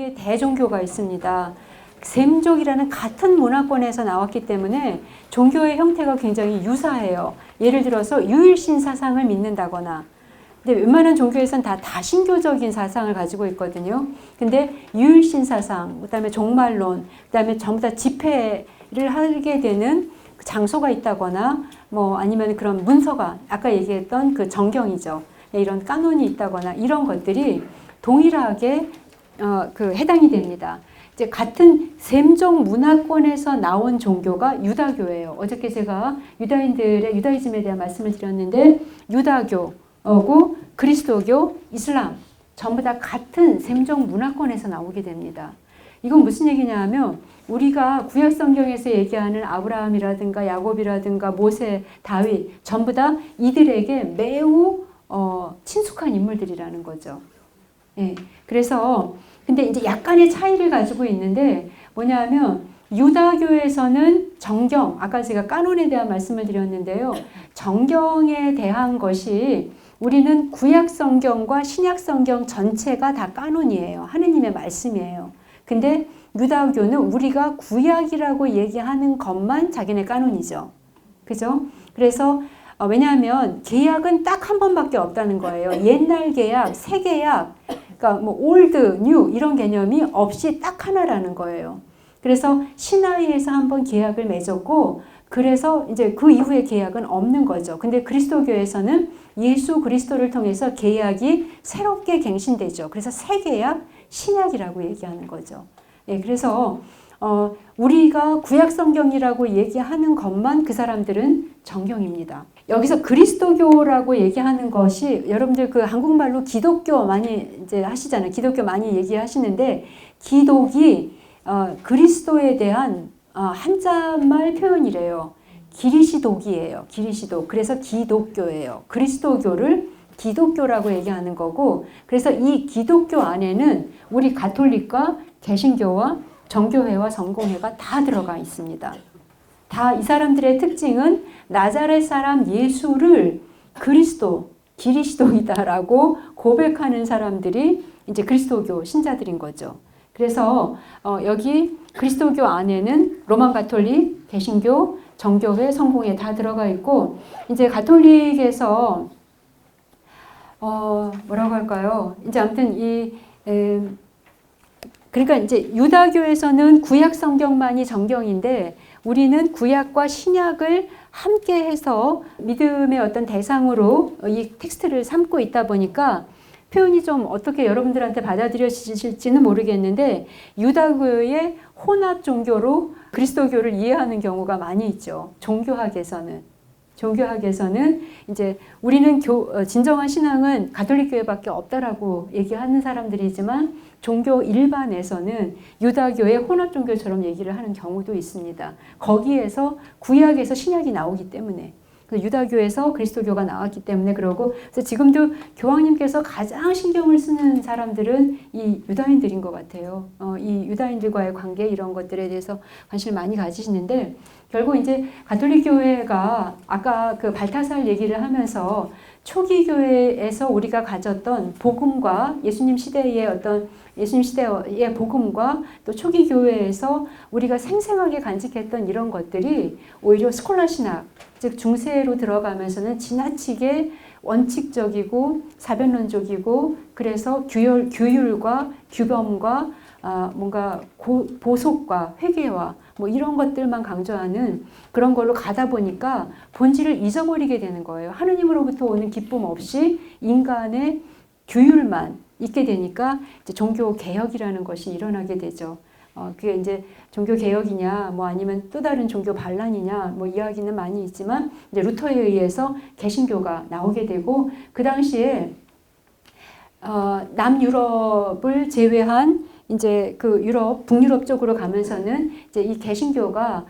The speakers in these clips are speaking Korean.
가지 대종교가 있습니다. 셈족이라는 같은 문화권에서 나왔기 때문에 종교의 형태가 굉장히 유사해요. 예를 들어서 유일신 사상을 믿는다거나, 근데 웬만한 종교에서는 다 다신교적인 사상을 가지고 있거든요. 근데 유일신 사상, 그다음에 종말론, 그다음에 전부 다 집회를 하게 되는 장소가 있다거나, 뭐 아니면 그런 문서가 아까 얘기했던 그 정경이죠. 이런 까논이 있다거나 이런 것들이 동일하게 해당이 됩니다. 이제 같은 셈족 문화권에서 나온 종교가 유다교예요. 어저께 제가 유다이즘에 대한 말씀을 드렸는데 유다교고 그리스도교, 이슬람 전부 다 같은 셈족 문화권에서 나오게 됩니다. 이건 무슨 얘기냐 하면 우리가 구약 성경에서 얘기하는 아브라함이라든가 야곱이라든가 모세, 다윗 전부 다 이들에게 매우 친숙한 인물들이라는 거죠. 예. 그래서 근데 이제 약간의 차이를 가지고 있는데 뭐냐면 유다교에서는 정경, 아까 제가 까논에 대한 말씀을 드렸는데요. 정경에 대한 것이 우리는 구약 성경과 신약 성경 전체가 다 까논이에요. 하느님의 말씀이에요. 근데 유다교는 우리가 구약이라고 얘기하는 것만 자기네 까논이죠. 그죠? 그래서 왜냐하면 계약은 딱 한 번밖에 없다는 거예요. 옛날 계약, 새 계약, 그러니까 뭐 올드, 뉴 이런 개념이 없이 딱 하나라는 거예요. 그래서 시나이에서 한번 계약을 맺었고 그래서 이제 그 이후에 계약은 없는 거죠. 근데 그리스도교에서는 예수 그리스도를 통해서 계약이 새롭게 갱신되죠. 그래서 새 계약, 신약이라고 얘기하는 거죠. 예, 그래서 우리가 구약 성경이라고 얘기하는 것만 그 사람들은 정경입니다. 여기서 그리스도교라고 얘기하는 것이 여러분들 그 한국말로 기독교 많이 이제 하시잖아요. 기독교 많이 얘기하시는데 기독이 그리스도에 대한 한자말 표현이래요. 기리시독이에요. 기리시독. 그래서 기독교예요. 그리스도교를 기독교라고 얘기하는 거고 그래서 이 기독교 안에는 우리 가톨릭과 개신교와 정교회와 성공회가 다 들어가 있습니다. 다 이 사람들의 특징은 나자렛 사람 예수를 그리스도, 기리시도이다라고 고백하는 사람들이 이제 그리스도교 신자들인 거죠. 그래서 여기 그리스도교 안에는 로만 가톨릭, 개신교, 정교회, 성공회 다 들어가 있고 이제 가톨릭에서 뭐라고 할까요? 이제 아무튼 그러니까 이제 유다교에서는 구약 성경만이 정경인데 우리는 구약과 신약을 함께 해서 믿음의 어떤 대상으로 이 텍스트를 삼고 있다 보니까 표현이 좀 어떻게 여러분들한테 받아들여지실지는 모르겠는데 유다교의 혼합 종교로 그리스도교를 이해하는 경우가 많이 있죠. 종교학에서는 이제 우리는 진정한 신앙은 가톨릭 교회밖에 없다라고 얘기하는 사람들이지만 종교 일반에서는 유다교의 혼합 종교처럼 얘기를 하는 경우도 있습니다. 거기에서 구약에서 신약이 나오기 때문에 유다교에서 그리스도교가 나왔기 때문에 그러고 그래서 지금도 교황님께서 가장 신경을 쓰는 사람들은 이 유다인들인 것 같아요. 이 유다인들과의 관계 이런 것들에 대해서 관심을 많이 가지시는데 결국 이제 가톨릭 교회가 아까 그 발타살 얘기를 하면서 초기 교회에서 우리가 가졌던 복음과 예수님 시대의 복음과 또 초기 교회에서 우리가 생생하게 간직했던 이런 것들이 오히려 스콜라 신학, 즉 중세로 들어가면서는 지나치게 원칙적이고 사변론적이고 그래서 규율과 규범과 뭔가 보속과 회개와 뭐 이런 것들만 강조하는 그런 걸로 가다 보니까 본질을 잊어버리게 되는 거예요. 하느님으로부터 오는 기쁨 없이 인간의 규율만 있게 되니까 이제 종교 개혁이라는 것이 일어나게 되죠. 그게 이제 종교 개혁이냐, 뭐 아니면 또 다른 종교 반란이냐, 뭐 이야기는 많이 있지만 이제 루터에 의해서 개신교가 나오게 되고 그 당시에 남유럽을 제외한 이제 그 북유럽 쪽으로 가면서는 이제 이 개신교가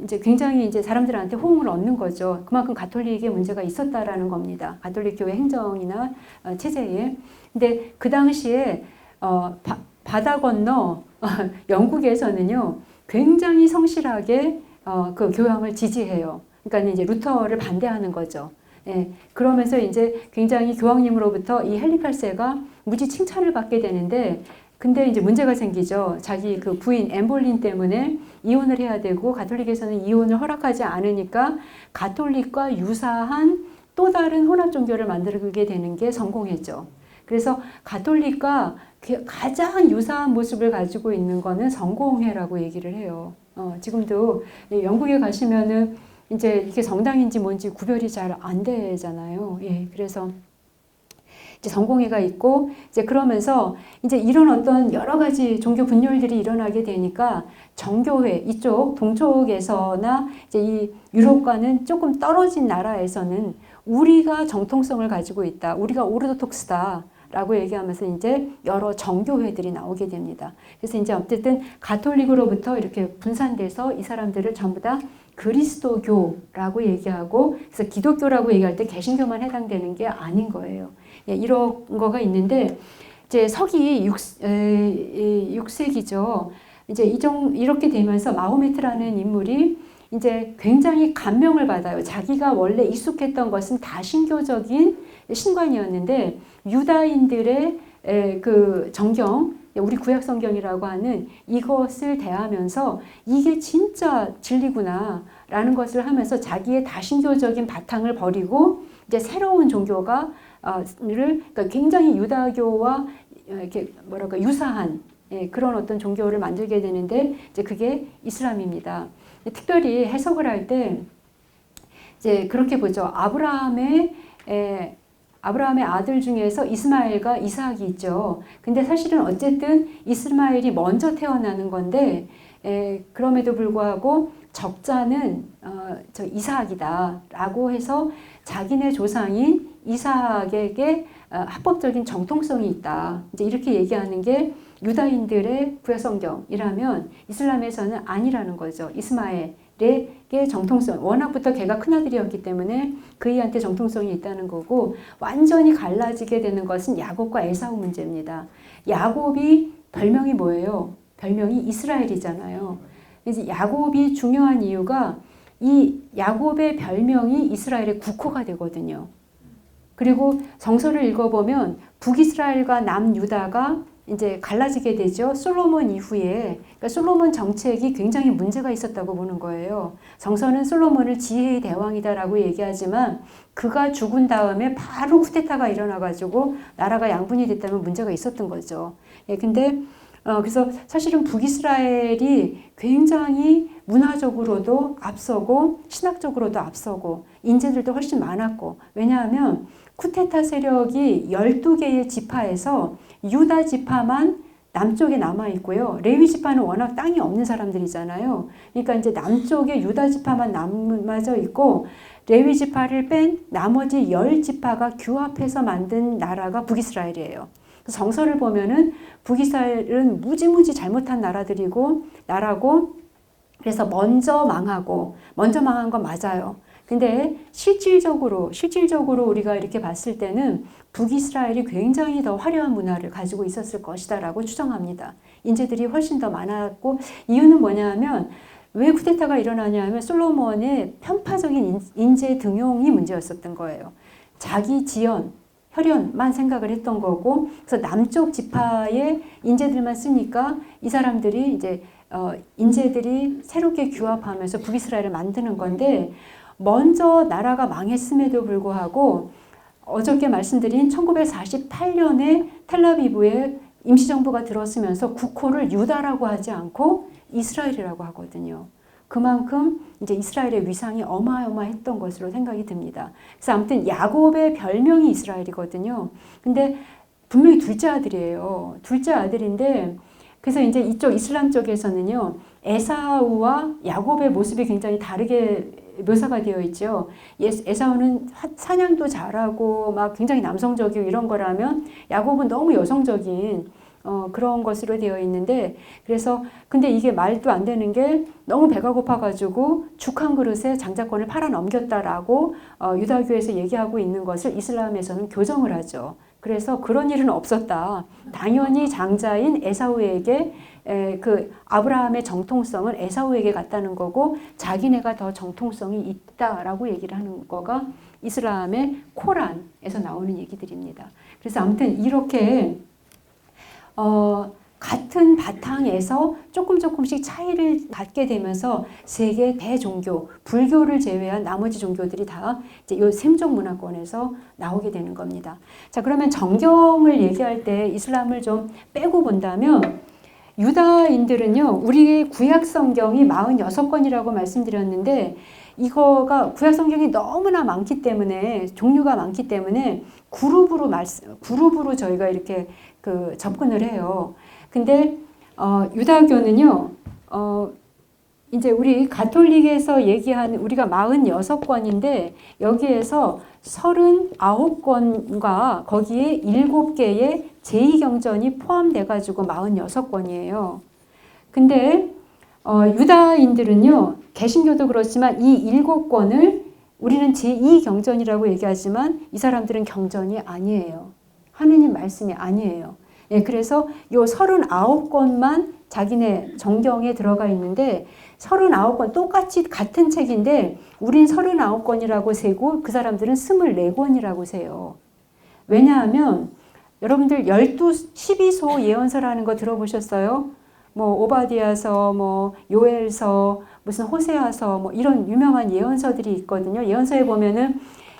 이제 굉장히 이제 사람들한테 호응을 얻는 거죠. 그만큼 가톨릭의 문제가 있었다라는 겁니다. 가톨릭 교회 행정이나 체제에. 근데 그 당시에 바다 건너 영국에서는요 굉장히 성실하게 그 교황을 지지해요. 그러니까 이제 루터를 반대하는 거죠. 예, 그러면서 이제 굉장히 교황님으로부터 이 헬리칼세가 무지 칭찬을 받게 되는데 근데 이제 문제가 생기죠. 자기 그 부인 엠볼린 때문에 이혼을 해야 되고 가톨릭에서는 이혼을 허락하지 않으니까 가톨릭과 유사한 또 다른 혼합 종교를 만들게 되는 게 성공회죠. 그래서 가톨릭과 가장 유사한 모습을 가지고 있는 거는 성공회라고 얘기를 해요. 지금도 영국에 가시면은 이제 이게 정당인지 뭔지 구별이 잘 안 되잖아요. 예, 그래서 이제 성공회가 있고 이제 그러면서 이제 이런 어떤 여러 가지 종교 분열들이 일어나게 되니까 정교회 이쪽 동쪽에서나 이제 이 유럽과는 조금 떨어진 나라에서는 우리가 정통성을 가지고 있다. 우리가 오르도톡스다. 라고 얘기하면서 이제 여러 정교회들이 나오게 됩니다. 그래서 이제 어쨌든 가톨릭으로부터 이렇게 분산돼서 이 사람들을 전부 다 그리스도교라고 얘기하고 그래서 기독교라고 얘기할 때 개신교만 해당되는 게 아닌 거예요. 예, 이런 거가 있는데 이제 서기 6세기죠. 이제 이렇게 되면서 마호메트라는 인물이 이제 굉장히 감명을 받아요. 자기가 원래 익숙했던 것은 다신교적인 신관이었는데 유다인들의 그 정경, 우리 구약 성경이라고 하는 이것을 대하면서 이게 진짜 진리구나 라는 것을 하면서 자기의 다신교적인 바탕을 버리고 이제 새로운 종교가 그러니까 굉장히 유다교와 이렇게 뭐랄까 유사한 그런 어떤 종교를 만들게 되는데 이제 그게 이슬람입니다. 특별히 해석을 할 때 이제 그렇게 보죠. 아브라함의 아들 중에서 이스마엘과 이삭이 있죠. 근데 사실은 어쨌든 이스마엘이 먼저 태어나는 건데 그럼에도 불구하고 적자는 저 이삭이다라고 해서 자기네 조상인 이삭에게 합법적인 정통성이 있다. 이제 이렇게 얘기하는 게 유다인들의 구약성경이라면 이슬람에서는 아니라는 거죠. 이스마엘의 정통성, 워낙부터 걔가 큰아들이었기 때문에 그이한테 정통성이 있다는 거고 완전히 갈라지게 되는 것은 야곱과 에사우 문제입니다. 야곱이 별명이 뭐예요? 별명이 이스라엘이잖아요. 이제 야곱이 중요한 이유가 이 야곱의 별명이 이스라엘의 국호가 되거든요. 그리고 정서를 읽어보면 북이스라엘과 남유다가 이제 갈라지게 되죠. 솔로몬 이후에. 그러니까 솔로몬 정책이 굉장히 문제가 있었다고 보는 거예요. 정서는 솔로몬을 지혜의 대왕이다라고 얘기하지만 그가 죽은 다음에 바로 쿠데타가 일어나가지고 나라가 양분이 됐다면 문제가 있었던 거죠. 근데 그래서 사실은 북이스라엘이 굉장히 문화적으로도 앞서고 신학적으로도 앞서고 인재들도 훨씬 많았고 왜냐하면 쿠데타 세력이 12개의 지파에서 유다 지파만 남쪽에 남아 있고요. 레위 지파는 워낙 땅이 없는 사람들이잖아요. 그러니까 이제 남쪽에 유다 지파만 남아져 있고 레위 지파를 뺀 나머지 10지파가 규합해서 만든 나라가 북이스라엘이에요. 정서를 보면은 북이스라엘은 무지무지 잘못한 나라고 그래서 먼저 망한 건 맞아요. 근데 실질적으로 우리가 이렇게 봤을 때는 북이스라엘이 굉장히 더 화려한 문화를 가지고 있었을 것이다라고 추정합니다. 인재들이 훨씬 더 많았고 이유는 뭐냐면 왜 쿠데타가 일어나냐면 솔로몬의 편파적인 인재 등용이 문제였었던 거예요. 자기 지연, 혈연만 생각을 했던 거고 그래서 남쪽 지파의 인재들만 쓰니까 이 사람들이 이제 인재들이 새롭게 규합하면서 북이스라엘을 만드는 건데 먼저 나라가 망했음에도 불구하고 어저께 말씀드린 1948년에 텔아비브에 임시정부가 들어서면서 국호를 유다라고 하지 않고 이스라엘이라고 하거든요. 그만큼 이제 이스라엘의 위상이 어마어마했던 것으로 생각이 듭니다. 그래서 아무튼 야곱의 별명이 이스라엘이거든요. 근데 분명히 둘째 아들이에요. 둘째 아들인데 그래서 이제 이쪽 이슬람 쪽에서는요. 에사우와 야곱의 모습이 굉장히 다르게 묘사가 되어 있죠. 에사우는 사냥도 잘하고 막 굉장히 남성적이고 이런 거라면 야곱은 너무 여성적인 그런 것으로 되어 있는데 그래서 근데 이게 말도 안 되는 게 너무 배가 고파가지고 죽 한 그릇에 장자권을 팔아 넘겼다라고 유다교에서 얘기하고 있는 것을 이슬람에서는 교정을 하죠. 그래서 그런 일은 없었다. 당연히 장자인 에사우에게 그 아브라함의 정통성은 에사우에게 갔다는 거고 자기네가 더 정통성이 있다라고 얘기를 하는 거가 이슬람의 코란에서 나오는 얘기들입니다. 그래서 아무튼 이렇게 같은 바탕에서 조금씩 차이를 갖게 되면서 세계 대종교, 불교를 제외한 나머지 종교들이 다 이제 이 셈족 문화권에서 나오게 되는 겁니다. 자, 그러면 정경을 얘기할 때 이슬람을 좀 빼고 본다면 유다인들은요, 우리의 구약 성경이 46권이라고 말씀드렸는데 이거가 구약 성경이 너무나 많기 때문에 종류가 많기 때문에 그룹으로 저희가 이렇게 접근을 해요. 근데 유다교는요, 이제 우리 가톨릭에서 얘기한 우리가 46권인데 여기에서 39권과 거기에 7개의 제2경전이 포함돼 가지고 46권이에요. 근데 유다인들은요, 개신교도 그렇지만 이 7권을 우리는 제2경전이라고 얘기하지만 이 사람들은 경전이 아니에요. 하느님 말씀이 아니에요. 예, 그래서 요 39권만 자기네 정경에 들어가 있는데 39권 똑같이 같은 책인데 우린 39권이라고 세고 그 사람들은 24권이라고 세요. 왜냐하면 여러분들 12소 예언서라는 거 들어보셨어요? 뭐 오바디아서, 뭐 요엘서, 무슨 호세아서, 뭐 이런 유명한 예언서들이 있거든요. 예언서에 보면은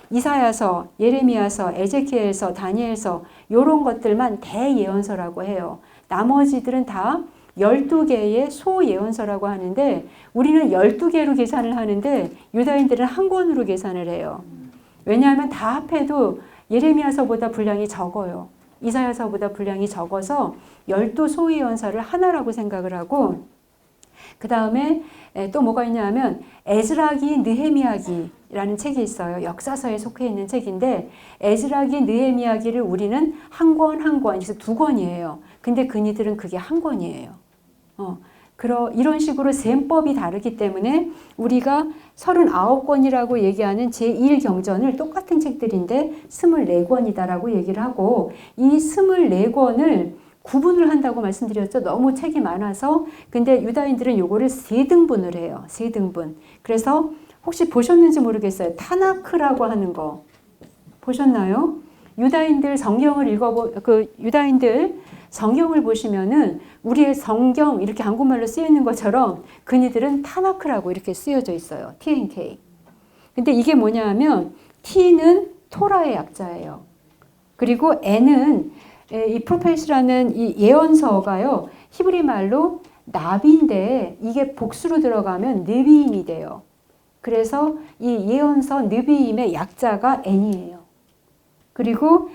이사야서, 예레미야서, 에제키엘서, 다니엘서 이런 것들만 대예언서라고 해요. 나머지들은 다 12개의 소예언서라고 하는데 우리는 12개로 계산을 하는데 유다인들은 한 권으로 계산을 해요. 왜냐하면 다 합해도 예레미야서보다 분량이 적어요. 이사야서보다 분량이 적어서 12소예언서를 하나라고 생각을 하고 그 다음에 또 뭐가 있냐면 에스라기, 느헤미야기라는 책이 있어요. 역사서에 속해 있는 책인데 에스라기, 느헤미야기를 우리는 한 권, 그래서 2권이에요. 근데 그니들은 그게 한 권이에요. 이런 식으로 셈법이 다르기 때문에 우리가 39권이라고 얘기하는 제1경전을 똑같은 책들인데 24권이다라고 얘기를 하고 이 24권을 구분을 한다고 말씀드렸죠. 너무 책이 많아서. 근데 유다인들은 요거를 3등분을 해요. 3등분. 그래서 혹시 보셨는지 모르겠어요. 타나크라고 하는 거 보셨나요? 유다인들 성경을 유다인들 성경을 보시면은 우리의 성경 이렇게 한국말로 쓰여 있는 것처럼 그니들은 타나크라고 이렇게 쓰여져 있어요. TNK. 근데 이게 뭐냐 하면 T는 토라의 약자예요. 그리고 N은 이 프로페시라는 이 예언서가요. 히브리 말로 나비인데 이게 복수로 들어가면 느비임이 돼요. 그래서 이 예언서 느비임의 약자가 N이에요. 그리고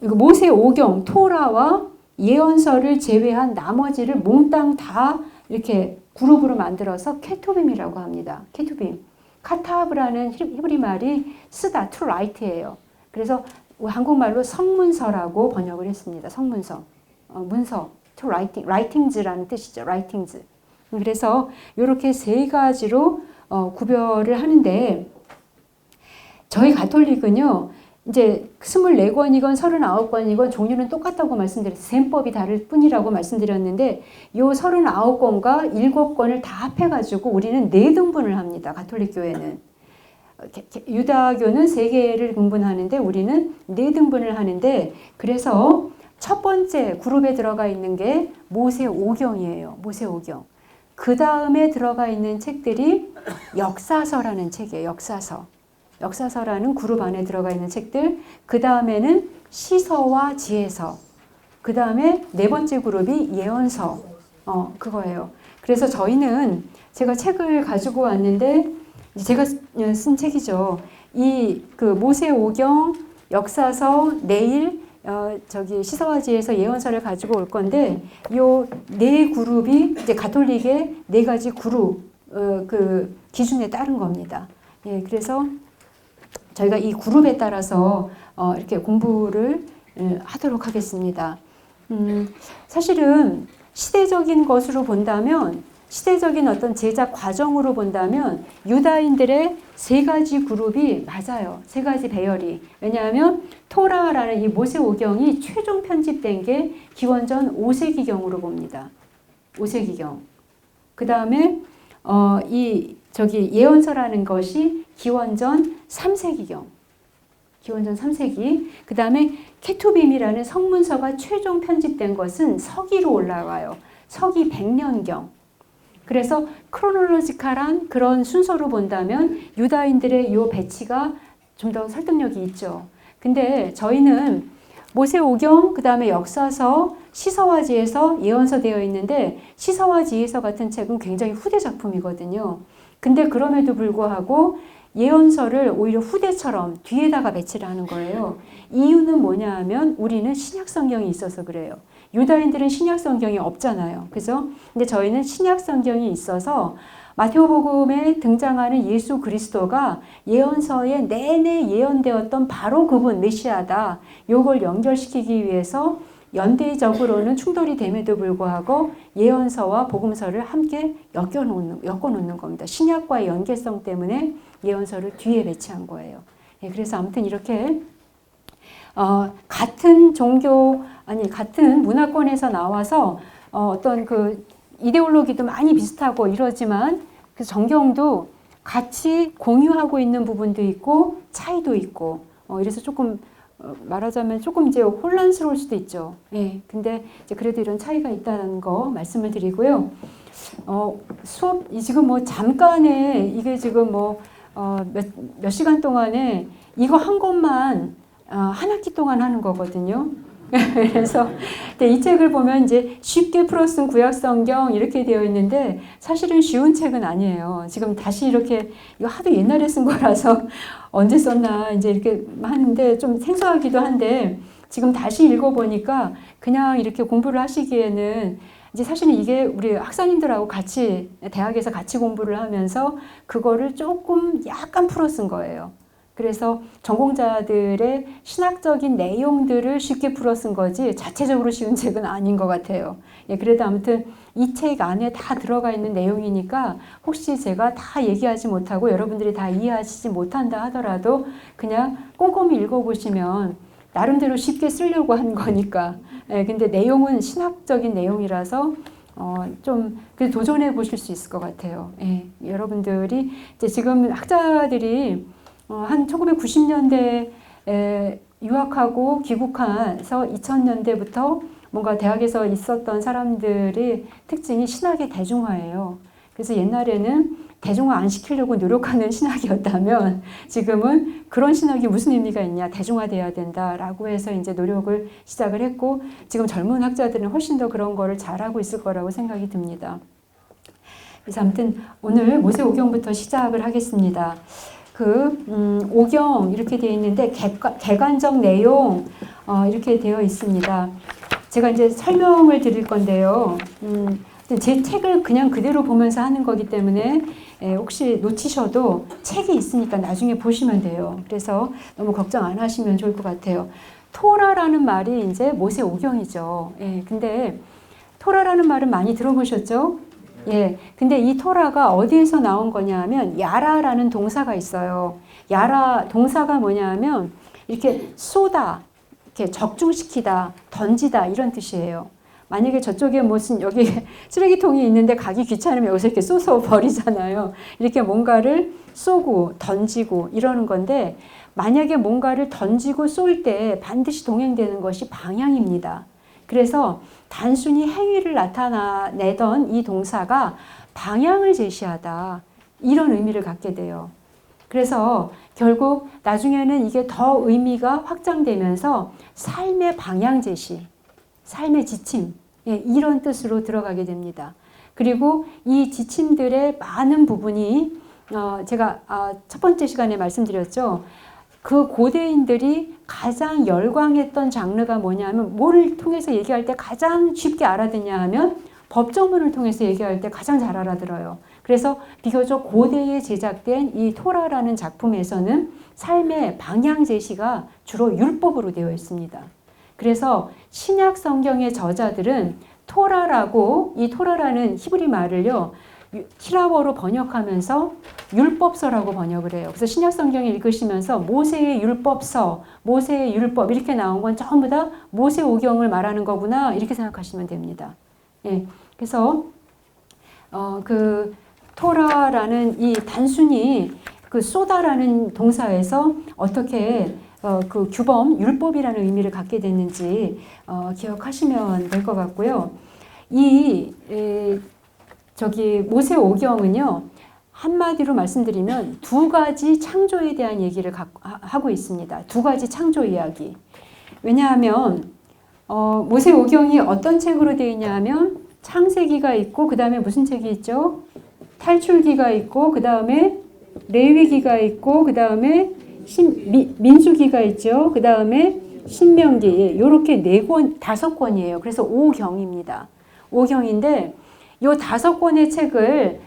모세 오경, 토라와 예언서를 제외한 나머지를 몽땅 다 이렇게 그룹으로 만들어서 케투빔이라고 합니다. 케투빔. 카타브라는 히브리 말이 쓰다, to write예요. 그래서 한국말로 성문서라고 번역을 했습니다. 성문서, 문서, to writing, writings라는 뜻이죠. writings. 그래서 이렇게 3가지로 구별을 하는데 저희 가톨릭은요. 이제 24권이건 39권이건 종류는 똑같다고 말씀드렸어요. 셈법이 다를 뿐이라고 말씀드렸는데 이 39권과 7권을 다 합해가지고 우리는 4등분을 합니다. 가톨릭 교회는. 유다교는 3개를 분분하는데 우리는 4등분을 하는데 그래서 첫 번째 그룹에 들어가 있는 게 모세오경이에요. 모세오경. 그 다음에 들어가 있는 책들이 역사서라는 책이에요. 역사서라는 그룹 안에 들어가 있는 책들. 그 다음에는 시서와 지혜서. 그 다음에 4번째 그룹이 예언서. 그거예요. 그래서 저희는 제가 책을 가지고 왔는데 제가 쓴 책이죠. 이 모세오경, 역사서, 내일 시서와 지혜서 예언서를 가지고 올 건데 요 4그룹이 이제 가톨릭의 4가지 그룹 기준에 따른 겁니다. 예, 그래서 저희가 이 그룹에 따라서 이렇게 공부를 하도록 하겠습니다. 사실은 시대적인 것으로 본다면 시대적인 어떤 제작 과정으로 본다면 유다인들의 3가지 그룹이 맞아요. 3가지 배열이. 왜냐하면 토라라는 이 모세오경이 최종 편집된 게 기원전 5세기경으로 봅니다. 5세기경. 그 다음에 예언서라는 것이 기원전 3세기경. 기원전 3세기. 그 다음에 케투빔이라는 성문서가 최종 편집된 것은 서기로 올라와요. 서기 100년경. 그래서 크로놀로지컬한 그런 순서로 본다면 유다인들의 이 배치가 좀 더 설득력이 있죠. 근데 저희는 모세오경, 그 다음에 역사서, 시서와지에서 예언서 되어 있는데 시서와지에서 같은 책은 굉장히 후대 작품이거든요. 근데 그럼에도 불구하고 예언서를 오히려 후대처럼 뒤에다가 배치를 하는 거예요. 이유는 뭐냐 하면 우리는 신약 성경이 있어서 그래요. 유다인들은 신약 성경이 없잖아요. 그죠? 근데 저희는 신약 성경이 있어서 마태복음에 등장하는 예수 그리스도가 예언서에 내내 예언되었던 바로 그분 메시아다. 요걸 연결시키기 위해서 연대적으로는 충돌이 됨에도 불구하고 예언서와 복음서를 함께 엮어놓는 겁니다. 신약과의 연계성 때문에 예언서를 뒤에 배치한 거예요. 예, 그래서 아무튼 이렇게 같은 종교 같은 문화권에서 나와서 어떤 그 이데올로기도 많이 비슷하고 이러지만 그 성경도 같이 공유하고 있는 부분도 있고 차이도 있고 이래서 조금 말하자면 조금 이제 혼란스러울 수도 있죠. 예, 근데 이제 그래도 이런 차이가 있다는 거 말씀을 드리고요. 수업 지금 뭐 잠깐에 이게 지금 몇 시간 동안에 이거 한 것만 한 학기 동안 하는 거거든요. 그래서 이 책을 보면 이제 쉽게 풀어 쓴 구약성경 이렇게 되어 있는데 사실은 쉬운 책은 아니에요. 지금 다시 이렇게 이거 하도 옛날에 쓴 거라서 언제 썼나 이제 이렇게 하는데 좀 생소하기도 한데 지금 다시 읽어보니까 그냥 이렇게 공부를 하시기에는 이제 사실은 이게 우리 학사님들하고 같이 대학에서 같이 공부를 하면서 그거를 조금 약간 풀어 쓴 거예요. 그래서 전공자들의 신학적인 내용들을 쉽게 풀어 쓴 거지 자체적으로 쉬운 책은 아닌 것 같아요. 예, 그래도 아무튼 이 책 안에 다 들어가 있는 내용이니까 혹시 제가 다 얘기하지 못하고 여러분들이 다 이해하시지 못한다 하더라도 그냥 꼼꼼히 읽어보시면 나름대로 쉽게 쓰려고 한 거니까. 예, 근데 내용은 신학적인 내용이라서 좀 도전해 보실 수 있을 것 같아요. 예, 여러분들이 이제 지금 학자들이 한 1990년대에 유학하고 귀국해서 2000년대부터 뭔가 대학에서 있었던 사람들의 특징이 신학의 대중화예요. 그래서 옛날에는 대중화 안 시키려고 노력하는 신학이었다면 지금은 그런 신학이 무슨 의미가 있냐, 대중화돼야 된다라고 해서 이제 노력을 시작을 했고 지금 젊은 학자들은 훨씬 더 그런 거를 잘하고 있을 거라고 생각이 듭니다. 그래서 아무튼 오늘 모세오경부터 시작을 하겠습니다. 오경 이렇게 되어 있는데 개관적 내용 이렇게 되어 있습니다. 제가 이제 설명을 드릴 건데요. 제 책을 그냥 그대로 보면서 하는 거기 때문에 혹시 놓치셔도 책이 있으니까 나중에 보시면 돼요. 그래서 너무 걱정 안 하시면 좋을 것 같아요. 토라라는 말이 이제 모세오경이죠. 예, 근데 토라라는 말은 많이 들어보셨죠? 예, 근데 이 토라가 어디에서 나온 거냐 하면 야라라는 동사가 있어요. 야라 동사가 뭐냐 하면 이렇게 쏘다, 이렇게 적중시키다, 던지다 이런 뜻이에요. 만약에 저쪽에 무슨 여기 쓰레기통이 있는데 가기 귀찮으면 여기서 이렇게 쏘서 버리잖아요. 이렇게 뭔가를 쏘고 던지고 이러는 건데 만약에 뭔가를 던지고 쏠 때 반드시 동행되는 것이 방향입니다. 그래서 단순히 행위를 나타내던 이 동사가 방향을 제시하다 이런 의미를 갖게 돼요. 그래서 결국 나중에는 이게 더 의미가 확장되면서 삶의 방향 제시, 삶의 지침 이런 뜻으로 들어가게 됩니다. 그리고 이 지침들의 많은 부분이 제가 첫 번째 시간에 말씀드렸죠. 그 고대인들이 가장 열광했던 장르가 뭐냐면 뭐를 통해서 얘기할 때 가장 쉽게 알아듣냐 하면 법정문을 통해서 얘기할 때 가장 잘 알아들어요. 그래서 비교적 고대에 제작된 이 토라라는 작품에서는 삶의 방향 제시가 주로 율법으로 되어 있습니다. 그래서 신약 성경의 저자들은 토라라고 이 토라라는 히브리 말을요 히라워로 번역하면서 율법서라고 번역을 해요. 그래서 신약 성경을 읽으시면서 모세의 율법서, 모세의 율법 이렇게 나온 건 전부 다 모세오경을 말하는 거구나 이렇게 생각하시면 됩니다. 예, 그래서 그 토라라는 이 단순히 그 쏘다라는 동사에서 어떻게 그 규범, 율법이라는 의미를 갖게 됐는지 기억하시면 될 것 같고요. 모세오경은요, 한마디로 말씀드리면 두 가지 창조에 대한 얘기를 하고 있습니다. 두 가지 창조 이야기. 왜냐하면 모세오경이 어떤 책으로 되어 있냐 하면 창세기가 있고 그 다음에 무슨 책이 있죠? 탈출기가 있고 그 다음에 레위기가 있고 그 다음에 민수기가 있죠. 그 다음에 신명기. 이렇게 4권, 5권이에요. 그래서 5경입니다. 5경인데 이 5권의 책을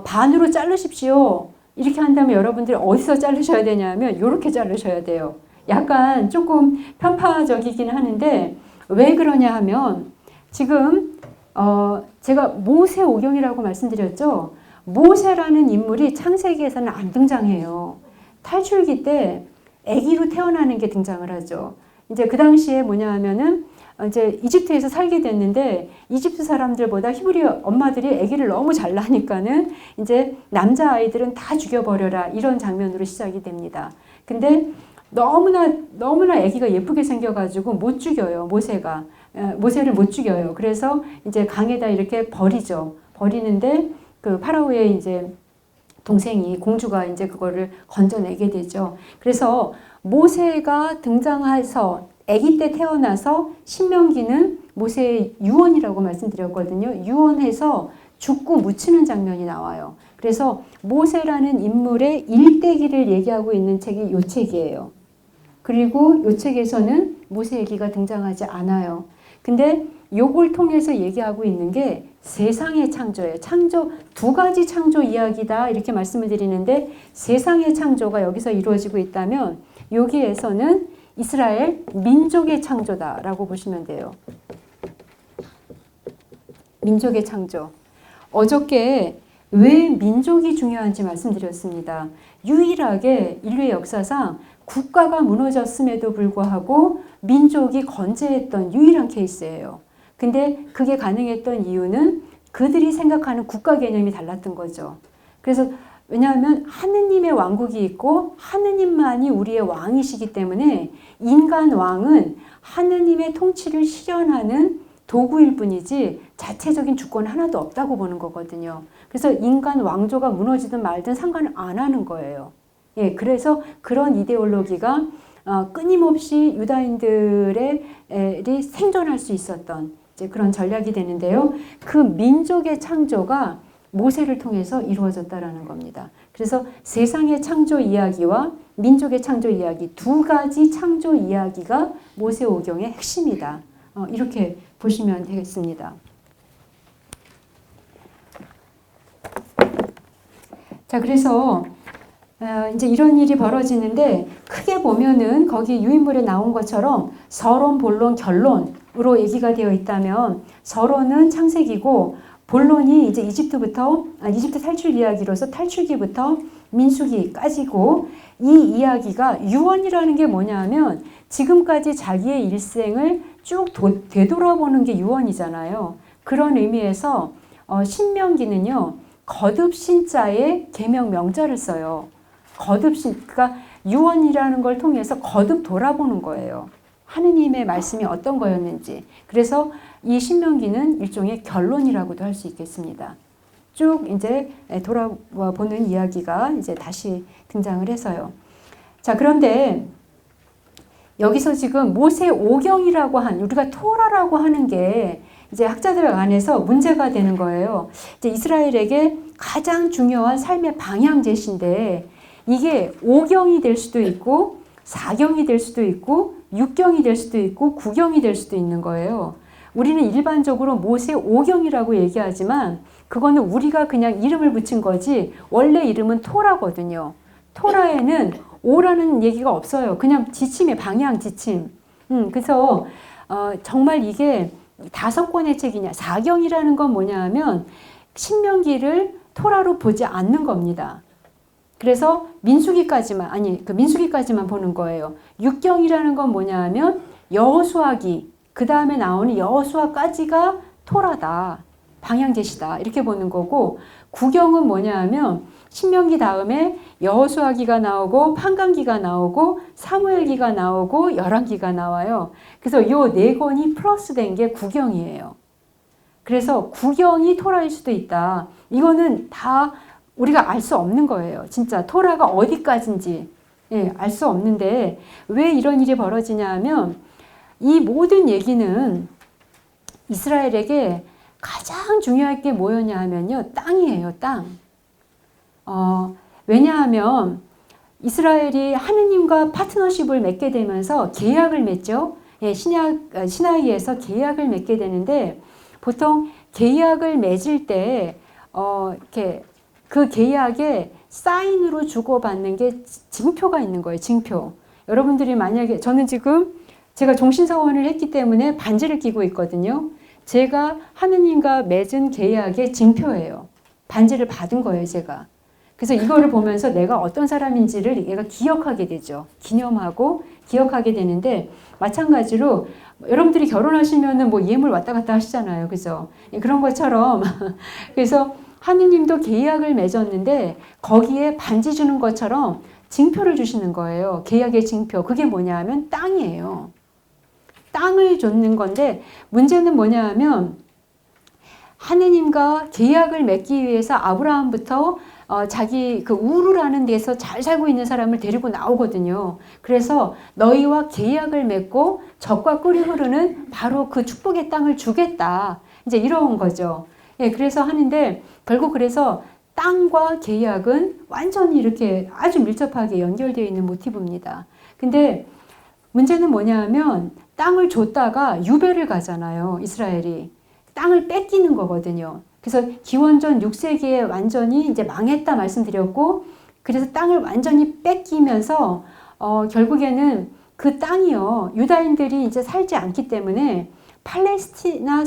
반으로 자르십시오. 이렇게 한다면 여러분들이 어디서 자르셔야 되냐면 이렇게 자르셔야 돼요. 약간 조금 편파적이긴 하는데 왜 그러냐 하면 지금 제가 모세오경이라고 말씀드렸죠. 모세라는 인물이 창세기에서는 안 등장해요. 탈출기 때 아기로 태어나는 게 등장을 하죠. 이제 그 당시에 뭐냐 하면은 이제 이집트에서 살게 됐는데 이집트 사람들보다 히브리 엄마들이 아기를 너무 잘 낳으니까는 이제 남자 아이들은 다 죽여버려라 이런 장면으로 시작이 됩니다. 근데 너무나 아기가 예쁘게 생겨가지고 못 죽여요. 모세를 못 죽여요. 그래서 이제 강에다 이렇게 버리죠. 버리는데 그 파라오의 이제 동생이 공주가 이제 그거를 건져내게 되죠. 그래서 모세가 등장해서 아기 때 태어나서 신명기는 모세의 유언이라고 말씀드렸거든요. 유언해서 죽고 묻히는 장면이 나와요. 그래서 모세라는 인물의 일대기를 얘기하고 있는 책이 이 책이에요. 그리고 이 책에서는 모세 얘기가 등장하지 않아요. 근데 요걸 통해서 얘기하고 있는 게 세상의 창조예요. 두 가지 창조 이야기다 이렇게 말씀을 드리는데 세상의 창조가 여기서 이루어지고 있다면 여기에서는 이스라엘 민족의 창조다라고 보시면 돼요. 민족의 창조. 어저께 왜 민족이 중요한지 말씀드렸습니다. 유일하게 인류의 역사상 국가가 무너졌음에도 불구하고 민족이 건재했던 유일한 케이스예요. 근데 그게 가능했던 이유는 그들이 생각하는 국가 개념이 달랐던 거죠. 그래서 왜냐하면 하느님의 왕국이 있고 하느님만이 우리의 왕이시기 때문에 인간 왕은 하느님의 통치를 실현하는 도구일 뿐이지 자체적인 주권 하나도 없다고 보는 거거든요. 그래서 인간 왕조가 무너지든 말든 상관을 안 하는 거예요. 예, 그래서 그런 이데올로기가 끊임없이 유다인들이 생존할 수 있었던 이제 그런 전략이 되는데요. 그 민족의 창조가 모세를 통해서 이루어졌다라는 겁니다. 그래서 세상의 창조 이야기와 민족의 창조 이야기 두 가지 창조 이야기가 모세오경의 핵심이다. 이렇게 보시면 되겠습니다. 자, 그래서 이제 이런 일이 벌어지는데 크게 보면은 거기 유인물에 나온 것처럼 서론, 본론, 결론으로 얘기가 되어 있다면 서론은 창세기고 본론이 이제 이집트 탈출 이야기로서 탈출기부터 민수기까지고 이 이야기가 유언이라는 게 뭐냐 하면 지금까지 자기의 일생을 쭉 되돌아보는 게 유언이잖아요. 그런 의미에서 신명기는요. 거듭 신자의 계명 명자를 써요. 그러니까 유언이라는 걸 통해서 거듭 돌아보는 거예요. 하느님의 말씀이 어떤 거였는지. 그래서 이 신명기는 일종의 결론이라고도 할 수 있겠습니다. 쭉 이제 돌아보는 이야기가 이제 다시 등장을 해서요. 자, 그런데 여기서 지금 모세오경이라고 우리가 토라라고 하는 게 이제 학자들 안에서 문제가 되는 거예요. 이제 이스라엘에게 가장 중요한 삶의 방향 제시인데 이게 5경이 될 수도 있고 4경이 될 수도 있고 6경이 될 수도 있고 9경이 될 수도 있는 거예요. 우리는 일반적으로 모세오경이라고 얘기하지만 그거는 우리가 그냥 이름을 붙인 거지 원래 이름은 토라거든요. 토라에는 오라는 얘기가 없어요. 그냥 지침의 방향 지침. 그래서 정말 이게 5권의 책이냐. 4경이라는 건 뭐냐 하면 신명기를 토라로 보지 않는 겁니다. 그래서 민수기까지만 보는 거예요. 6경이라는 건 뭐냐 하면 여호수아기, 그 다음에 나오는 여호수아까지가 토라다. 방향 제시다. 이렇게 보는 거고 9경은 뭐냐 하면 신명기 다음에 여호수아기가 나오고 판관기가 나오고 사무엘기가 나오고 열왕기가 나와요. 그래서 이 네 권이 플러스 된 게 구경이에요. 그래서 구경이 토라일 수도 있다. 이거는 다 우리가 알 수 없는 거예요. 진짜 토라가 어디까지인지 알 수 없는데 왜 이런 일이 벌어지냐 하면 이 모든 얘기는 이스라엘에게 가장 중요할 게 뭐였냐 하면요. 땅이에요. 땅. 왜냐하면 이스라엘이 하느님과 파트너십을 맺게 되면서 계약을 맺죠. 신하기에서 계약을 맺게 되는데 보통 계약을 맺을 때 이렇게 그 계약에 사인으로 주고받는 게 징표가 있는 거예요. 징표. 여러분들이 만약에 저는 지금 제가 종신서원을 했기 때문에 반지를 끼고 있거든요. 제가 하느님과 맺은 계약의 징표예요. 반지를 받은 거예요, 제가. 그래서 이거를 보면서 내가 어떤 사람인지를 얘가 기억하게 되죠. 기념하고 기억하게 되는데 마찬가지로 여러분들이 결혼하시면은 뭐 예물 왔다 갔다 하시잖아요. 그죠? 그런 것처럼 그래서 하느님도 계약을 맺었는데 거기에 반지 주는 것처럼 징표를 주시는 거예요. 계약의 징표. 그게 뭐냐 하면 땅이에요. 땅을 줬는 건데 문제는 뭐냐 하면 하느님과 계약을 맺기 위해서 아브라함부터 자기 그 우르라는 데서 잘 살고 있는 사람을 데리고 나오거든요. 그래서 너희와 계약을 맺고 젖과 꿀이 흐르는 바로 그 축복의 땅을 주겠다. 이제 이런 거죠. 그래서 하는데 결국 그래서 땅과 계약은 완전히 이렇게 아주 밀접하게 연결되어 있는 모티브입니다. 근데 문제는 뭐냐 하면 땅을 줬다가 유배를 가잖아요. 이스라엘이. 땅을 뺏기는 거거든요. 그래서 기원전 6세기에 완전히 이제 망했다 말씀드렸고 그래서 땅을 완전히 뺏기면서 결국에는 그 땅이요. 유다인들이 이제 살지 않기 때문에 팔레스티나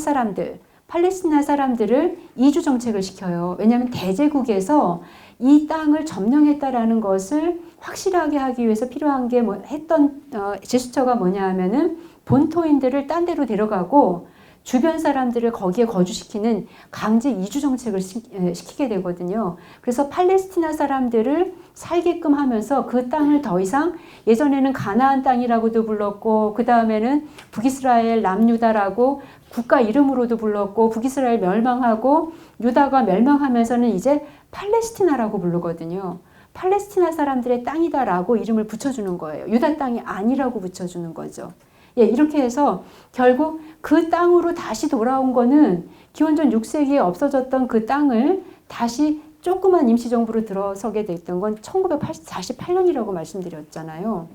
사람들을 이주 정책을 시켜요. 왜냐하면 대제국에서 이 땅을 점령했다라는 것을 확실하게 하기 위해서 필요한 게 했던 제스처가 뭐냐 하면은 본토인들을 딴 데로 데려가고 주변 사람들을 거기에 거주시키는 강제 이주 정책을 시키게 되거든요. 그래서 팔레스티나 사람들을 살게끔 하면서 그 땅을 더 이상 예전에는 가나안 땅이라고도 불렀고 그 다음에는 북이스라엘 남유다라고 국가 이름으로도 불렀고 북이스라엘 멸망하고 유다가 멸망하면서는 이제 팔레스티나라고 부르거든요. 팔레스티나 사람들의 땅이다라고 이름을 붙여주는 거예요. 유다 땅이 아니라고 붙여주는 거죠. 이렇게 해서 결국 그 땅으로 다시 돌아온 거는 기원전 6세기에 없어졌던 그 땅을 다시 조그만 임시정부로 들어서게 됐던 건 1948년이라고 말씀드렸잖아요.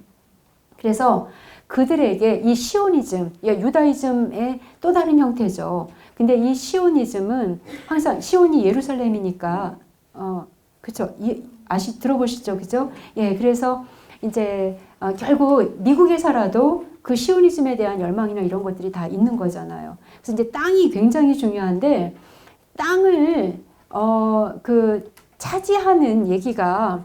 그래서 그들에게 이 시오니즘, 유다이즘의 또 다른 형태죠. 근데 이 시오니즘은 항상 시온이 예루살렘이니까, 그쵸? 들어보시죠? 그죠? 그래서 이제 결국 미국에 살아도 그 시오니즘에 대한 열망이나 이런 것들이 다 있는 거잖아요. 그래서 이제 땅이 굉장히 중요한데 땅을 차지하는 얘기가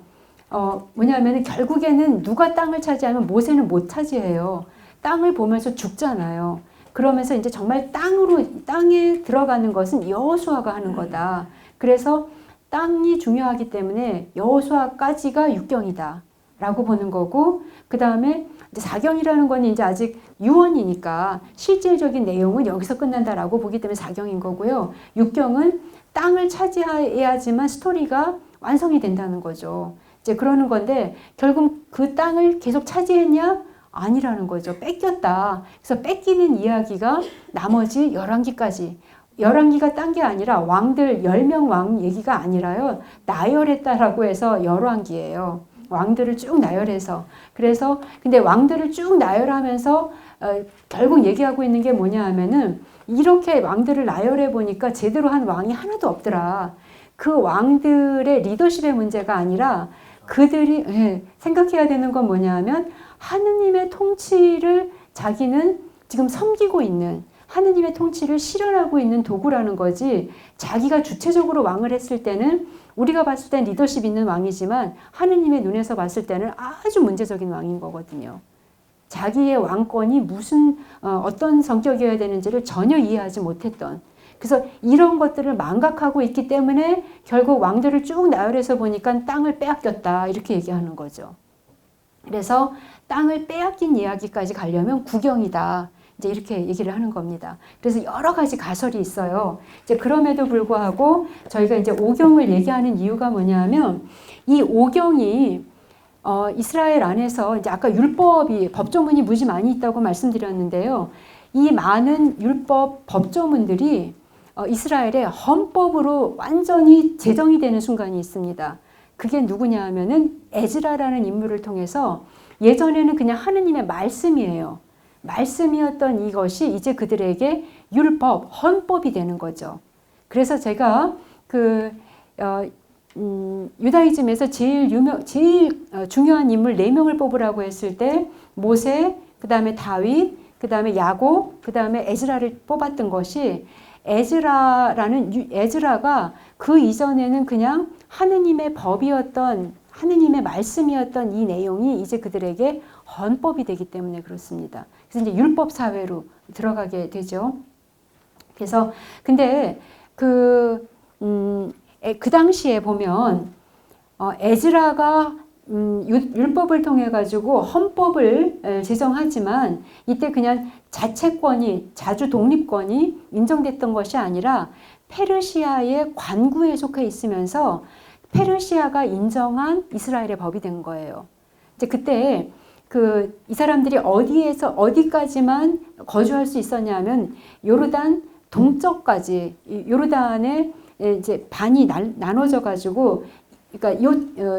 뭐냐면 결국에는 누가 땅을 차지하면 모세는 못 차지해요. 땅을 보면서 죽잖아요. 그러면서 이제 정말 땅에 들어가는 것은 여호수아가 하는 거다. 그래서 땅이 중요하기 때문에 여호수아까지가 육경이다 라고 보는 거고, 그 다음에 사경이라는 건 이제 아직 유언이니까 실질적인 내용은 여기서 끝난다라고 보기 때문에 사경인 거고요. 육경은 땅을 차지해야지만 스토리가 완성이 된다는 거죠. 이제 그러는 건데 결국 그 땅을 계속 차지했냐? 아니라는 거죠. 뺏겼다. 그래서 뺏기는 이야기가 나머지 11기까지. 11기가 딴 게 아니라 왕들 10명 왕 얘기가 아니라요. 나열했다라고 해서 열왕기예요. 왕들을 쭉 나열해서. 그래서 근데 왕들을 쭉 나열하면서 결국 얘기하고 있는 게 뭐냐 하면은 이렇게 왕들을 나열해 보니까 제대로 한 왕이 하나도 없더라. 그 왕들의 리더십의 문제가 아니라 그들이 생각해야 되는 건 뭐냐 하면 하느님의 통치를 자기는 지금 섬기고 있는, 하느님의 통치를 실현하고 있는 도구라는 거지, 자기가 주체적으로 왕을 했을 때는 우리가 봤을 땐 리더십 있는 왕이지만 하느님의 눈에서 봤을 때는 아주 문제적인 왕인 거거든요. 자기의 왕권이 어떤 성격이어야 되는지를 전혀 이해하지 못했던. 그래서 이런 것들을 망각하고 있기 때문에 결국 왕들을 쭉 나열해서 보니까 땅을 빼앗겼다 이렇게 얘기하는 거죠. 그래서 땅을 빼앗긴 이야기까지 가려면 구경이다. 이제 이렇게 얘기를 하는 겁니다. 그래서 여러 가지 가설이 있어요. 이제 그럼에도 불구하고 저희가 이제 오경을 얘기하는 이유가 뭐냐면 이 오경이 이스라엘 안에서 이제 아까 율법이 법조문이 무지 많이 있다고 말씀드렸는데요. 이 많은 율법 법조문들이 이스라엘의 헌법으로 완전히 제정이 되는 순간이 있습니다. 그게 누구냐 하면은 에즈라라는 인물을 통해서 예전에는 그냥 하느님의 말씀이에요. 말씀이었던 이것이 이제 그들에게 율법, 헌법이 되는 거죠. 그래서 제가 유다이즘에서 제일 중요한 인물 4명을 뽑으라고 했을 때 모세, 그 다음에 다윗, 그 다음에 야곱, 그 다음에 에즈라를 뽑았던 것이 에즈라가 그 이전에는 그냥 하느님의 법이었던 하느님의 말씀이었던 이 내용이 이제 그들에게 헌법이 되기 때문에 그렇습니다. 그래서 이제 율법 사회로 들어가게 되죠. 그래서 근데 그 당시에 보면 에즈라가 율법을 통해 가지고 헌법을 제정하지만 이때 그냥 자체권이 자주 독립권이 인정됐던 것이 아니라 페르시아의 관구에 속해 있으면서 페르시아가 인정한 이스라엘의 법이 된 거예요. 이제 그때 이 사람들이 어디에서 어디까지만 거주할 수 있었냐면 요르단 동쪽까지 요르단에 이제 반이 나눠져 가지고 그러니까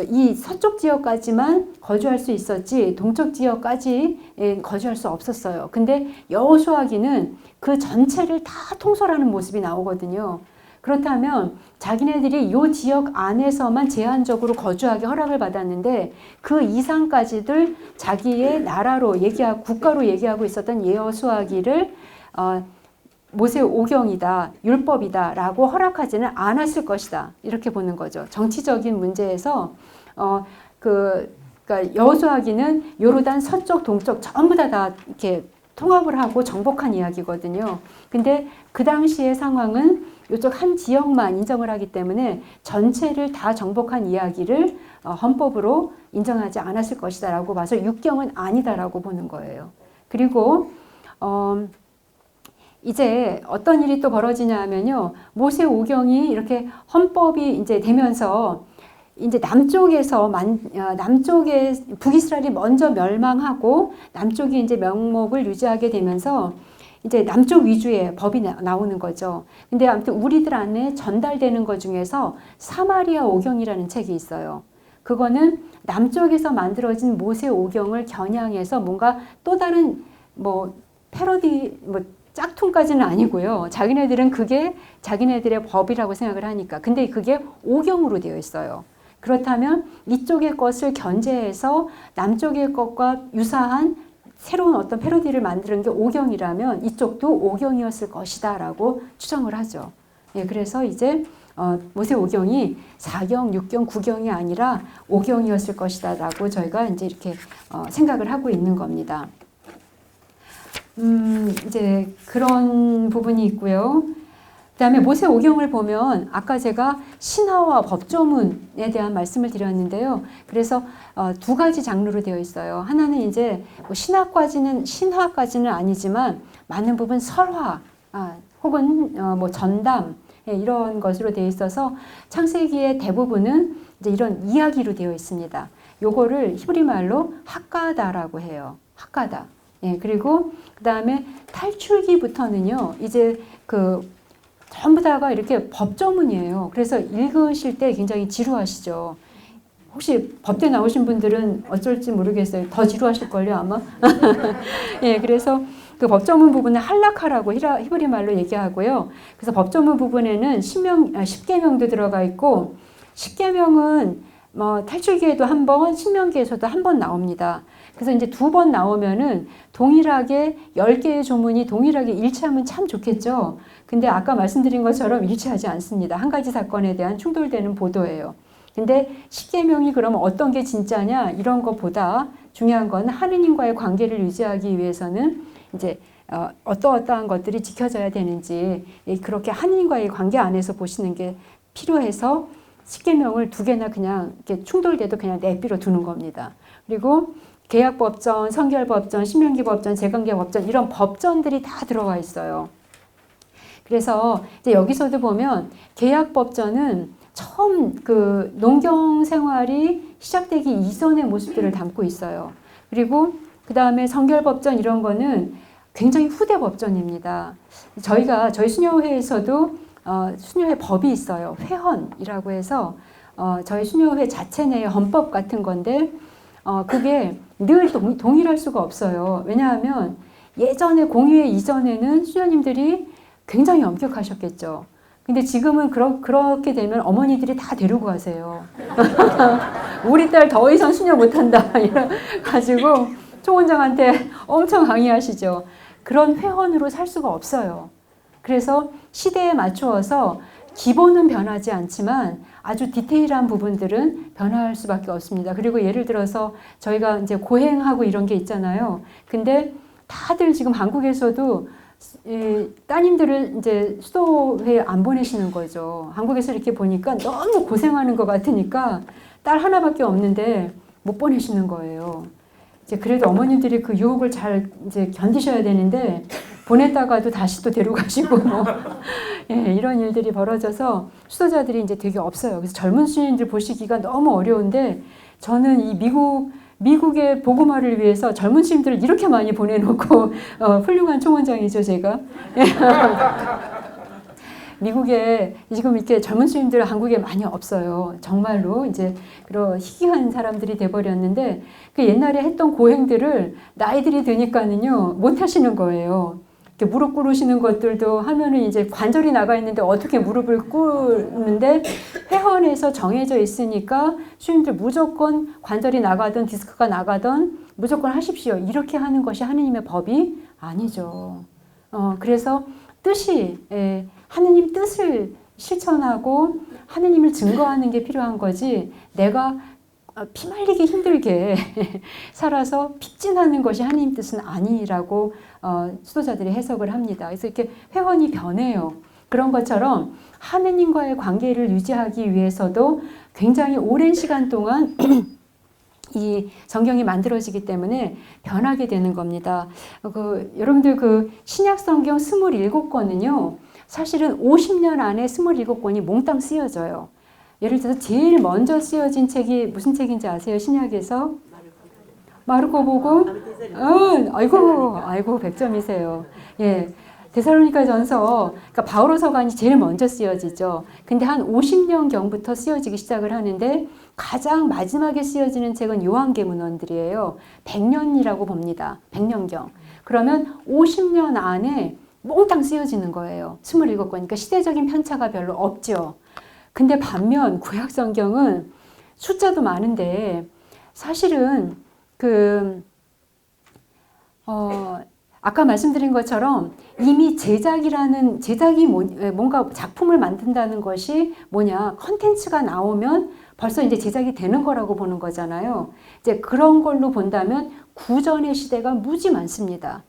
이 서쪽 지역까지만 거주할 수 있었지 동쪽 지역까지 거주할 수 없었어요. 근데 여호수아기는 그 전체를 다 통솔하는 모습이 나오거든요. 그렇다면 자기네들이 이 지역 안에서만 제한적으로 거주하게 허락을 받았는데 그 이상까지들 자기의 나라로 국가로 얘기하고 있었던 여호수아기를 모세 오경이다, 율법이다 라고 허락하지는 않았을 것이다. 이렇게 보는 거죠. 정치적인 문제에서 그러니까 여호수아기는 요르단 서쪽, 동쪽 전부 다 이렇게 통합을 하고 정복한 이야기거든요. 근데 그 당시의 상황은 이쪽 한 지역만 인정을 하기 때문에 전체를 다 정복한 이야기를 헌법으로 인정하지 않았을 것이다 라고 봐서 육경은 아니다라고 보는 거예요. 그리고 이제 어떤 일이 또 벌어지냐 하면요. 모세 오경이 이렇게 헌법이 이제 되면서 이제 남쪽에 북이스라엘이 먼저 멸망하고 남쪽이 이제 명목을 유지하게 되면서 이제 남쪽 위주의 법이 나오는 거죠. 근데 아무튼 우리들 안에 전달되는 것 중에서 사마리아 오경이라는 책이 있어요. 그거는 남쪽에서 만들어진 모세 오경을 겨냥해서 뭔가 또 다른 패러디 짝퉁까지는 아니고요. 자기네들은 그게 자기네들의 법이라고 생각을 하니까. 근데 그게 오경으로 되어 있어요. 그렇다면 이쪽의 것을 견제해서 남쪽의 것과 유사한 새로운 어떤 패러디를 만드는 게 오경이라면 이쪽도 오경이었을 것이다 라고 추정을 하죠. 예, 그래서 이제 모세 오경이 4경, 6경, 9경이 아니라 오경이었을 것이다 라고 저희가 이제 이렇게 생각을 하고 있는 겁니다. 이제 그런 부분이 있고요. 그 다음에 모세 오경을 보면 아까 제가 신화와 법조문에 대한 말씀을 드렸는데요. 그래서 두 가지 장르로 되어 있어요. 하나는 이제 신화까지는 아니지만 많은 부분 설화 혹은 전담 이런 것으로 되어 있어서 창세기의 대부분은 이제 이런 이야기로 되어 있습니다. 요거를 히브리 말로 핫가다라고 해요. 핫가다. 예, 그리고 그 다음에 탈출기부터는요, 이제 전부 다가 이렇게 법조문이에요. 그래서 읽으실 때 굉장히 지루하시죠. 혹시 법대 나오신 분들은 어쩔지 모르겠어요. 더 지루하실걸요, 아마. 예, 그래서 그 법조문 부분은 할라카라고 히브리 말로 얘기하고요. 그래서 법조문 부분에는 10계명도 들어가 있고, 10계명은 탈출기에도 한 번, 신명기에서도 한 번 나옵니다. 그래서 이제 2번 나오면은 동일하게 10개의 조문이 동일하게 일치하면 참 좋겠죠. 근데 아까 말씀드린 것처럼 일치하지 않습니다. 한 가지 사건에 대한 충돌되는 보도예요. 근데 10계명이 그러면 어떤 게 진짜냐 이런 것보다 중요한 건 하느님과의 관계를 유지하기 위해서는 이제 어떠어떠한 것들이 지켜져야 되는지 그렇게 하느님과의 관계 안에서 보시는 게 필요해서 십계명을 두 개나 그냥 이렇게 충돌돼도 그냥 내비로 두는 겁니다. 그리고 계약법전, 성결법전, 신명기법전, 재관계법전 이런 법전들이 다 들어가 있어요. 그래서 이제 여기서도 보면 계약법전은 처음 그 농경 생활이 시작되기 이전의 모습들을 담고 있어요. 그리고 그 다음에 성결법전 이런 거는 굉장히 후대 법전입니다. 저희 수녀회에서도 수녀회 법이 있어요. 회헌이라고 해서 저희 수녀회 자체 내의 헌법 같은 건데 그게 늘 동일할 수가 없어요. 왜냐하면 예전에 공의회 이전에는 수녀님들이 굉장히 엄격하셨겠죠. 근데 지금은 그렇게 되면 어머니들이 다 데리고 가세요. 우리 딸 더 이상 수녀 못한다. 이래 가지고 총원장한테 엄청 강의하시죠. 그런 회헌으로 살 수가 없어요. 그래서 시대에 맞추어서 기본은 변하지 않지만 아주 디테일한 부분들은 변할 수밖에 없습니다. 그리고 예를 들어서 저희가 이제 고행하고 이런 게 있잖아요. 근데 다들 지금 한국에서도 따님들을 이제 수도회에 안 보내시는 거죠. 한국에서 이렇게 보니까 너무 고생하는 것 같으니까 딸 하나밖에 없는데 못 보내시는 거예요. 이제 그래도 어머님들이 그 유혹을 잘 이제 견디셔야 되는데 보냈다가도 다시 또 데려가시고 뭐 이런 일들이 벌어져서 수도자들이 이제 되게 없어요. 그래서 젊은 수녀님들 보시기가 너무 어려운데 저는 이 미국의 복음화를 위해서 젊은 수녀님들을 이렇게 많이 보내놓고 훌륭한 총원장이죠, 제가. 미국에 지금 이렇게 젊은 수녀님들 한국에 많이 없어요. 정말로 이제 그런 희귀한 사람들이 돼버렸는데 그 옛날에 했던 고행들을 나이들이 드니까는요 못 하시는 거예요. 이렇게 무릎 꿇으시는 것들도 하면은 이제 관절이 나가 있는데 어떻게 무릎을 꿇는데 회원에서 정해져 있으니까 수녀님들 무조건 관절이 나가든 디스크가 나가든 무조건 하십시오. 이렇게 하는 것이 하느님의 법이 아니죠. 그래서 뜻이 하느님 뜻을 실천하고 하느님을 증거하는 게 필요한 거지 내가 피말리기 힘들게 살아서 핍진하는 것이 하느님 뜻은 아니라고 수도자들이 해석을 합니다. 그래서 이렇게 회원이 변해요. 그런 것처럼 하느님과의 관계를 유지하기 위해서도 굉장히 오랜 시간 동안 이 성경이 만들어지기 때문에 변하게 되는 겁니다. 여러분들 그 신약 성경 27권은요. 사실은 50년 안에 27권이 몽땅 쓰여져요. 예를 들어서 제일 먼저 쓰여진 책이 무슨 책인지 아세요? 신약에서? 마르코복음? 아이고 100점이세요. 예. 데살로니가전서, 그러니까 바오로서관이 제일 먼저 쓰여지죠. 근데 한 50년경부터 쓰여지기 시작을 하는데 가장 마지막에 쓰여지는 책은 요한계문원들이에요. 100년이라고 봅니다. 100년경. 그러면 50년 안에 몽땅 쓰여지는 거예요. 27권이니까 그러니까 시대적인 편차가 별로 없죠. 근데 반면 구약성경은 숫자도 많은데 사실은 아까 말씀드린 것처럼 이미 제작이 뭔가 작품을 만든다는 것이 뭐냐, 컨텐츠가 나오면 벌써 이제 제작이 되는 거라고 보는 거잖아요. 이제 그런 걸로 본다면 구전의 시대가 무지 많습니다.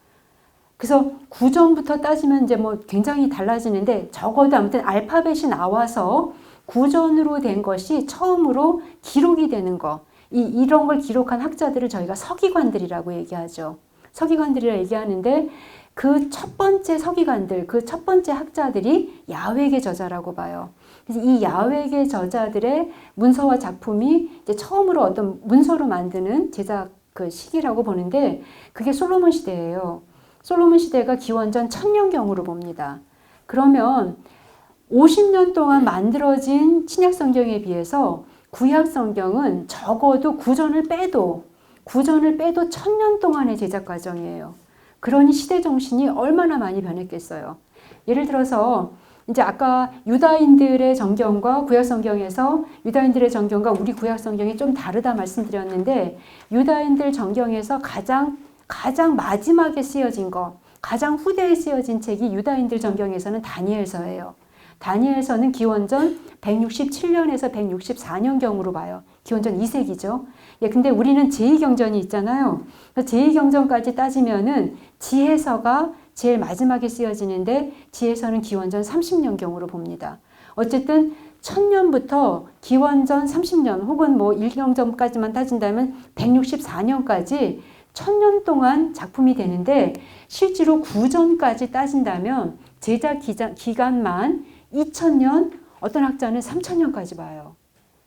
그래서 구전부터 따지면 이제 뭐 굉장히 달라지는데 적어도 아무튼 알파벳이 나와서 구전으로 된 것이 처음으로 기록이 되는 거. 이런 걸 기록한 학자들을 저희가 서기관들이라고 얘기하죠. 서기관들이라 얘기하는데 그 첫 번째 서기관들, 그 첫 번째 학자들이 야훼계 저자라고 봐요. 그래서 이 야훼계 저자들의 문서와 작품이 이제 처음으로 어떤 문서로 만드는 제작 그 시기라고 보는데 그게 솔로몬 시대예요. 솔로몬 시대가 기원전 1000년경으로 봅니다. 그러면 50년 동안 만들어진 신약 성경에 비해서 구약 성경은 적어도 구전을 빼도 1000년 동안의 제작 과정이에요. 그러니 시대 정신이 얼마나 많이 변했겠어요. 예를 들어서 이제 아까 유다인들의 정경과 구약 성경에서 유다인들의 정경과 우리 구약 성경이 좀 다르다 말씀드렸는데 유다인들 정경에서 가장 마지막에 쓰여진 거, 가장 후대에 쓰여진 책이 유다인들 정경에서는 다니엘서예요. 다니엘서는 기원전 167년에서 164년경으로 봐요. 기원전 2세기죠. 예, 근데 우리는 제2경전이 있잖아요. 제2경전까지 따지면은 지혜서가 제일 마지막에 쓰여지는데 지혜서는 기원전 30년경으로 봅니다. 어쨌든 1000년부터 기원전 30년 혹은 뭐 일경전까지만 따진다면 164년까지 1000년 동안 작품이 되는데 실제로 구전까지 따진다면 제작 기간만 2000년, 어떤 학자는 3000년까지 봐요.